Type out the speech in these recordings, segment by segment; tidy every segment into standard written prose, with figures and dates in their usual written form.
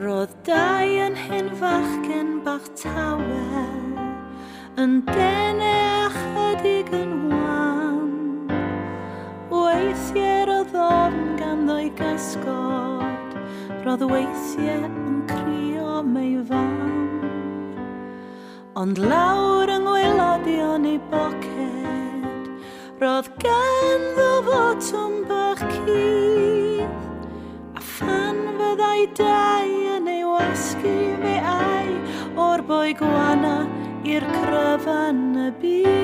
Roedd dau yn hyn fachgen bach tawel yn dene a chydig yn wan. Weithiau roedd ofn ganddo'i gysgod, roedd weithiau yn crio mei fam. Ond lawr yng ngwaelodion ei boced, roedd ganddo fotwm bach cudd, a phan fyddai dau yn ei wasgu fe ai o'r boi gwana i'r cryfan y byd.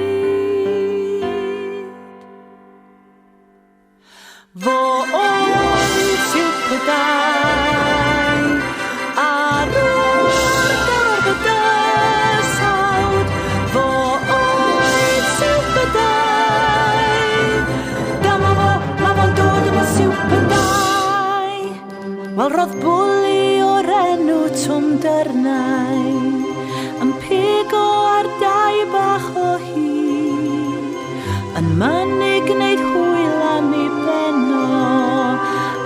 Fo oedd Siwpar Dai ar o'r gawr bydysawd. Fo oedd Siwpar Dai, dyma fo, ma fo'n dod yma Siwpar Dai. Wel roedd bwli o'r enw Twm Dyrnau yn pigo ar dau bach o hyd, yn mynnu gwneud hwyl am ei beno,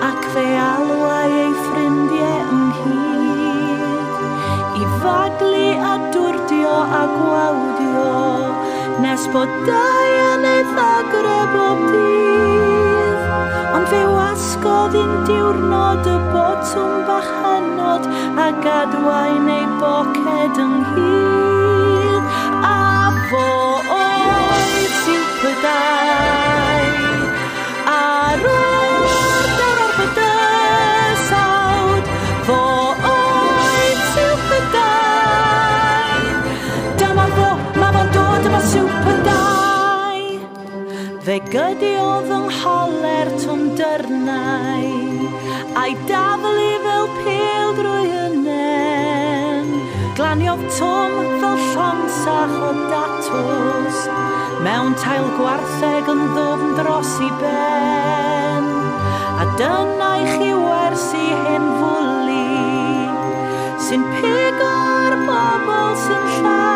ac fe alwai ei ffrindiau ynghyd i faglu a dwrdio a gwawdio, nes bod dau yn ei ddagre bob dydd. Ond fe wasgodd un diwrnod y botwm bach hynod a gadwain ei boced ynghyd. A fo oedd Siwpar Dai ar o'r gawr bydysawd. Fo oedd Siwpar Dai, dyma fo, ma fo'n dod yma Siwpar Dai. Fe gydiodd yng ngholer Twm Dyrnau a'i daflu fel pêl drwy y nen. Glaniodd Twm fel llongsach o datws mewn tail gwartheg yn ddwfn dros i ben. A dyna i chi wersi hen fwli sy'n pigo'r bobl sy'n lladd.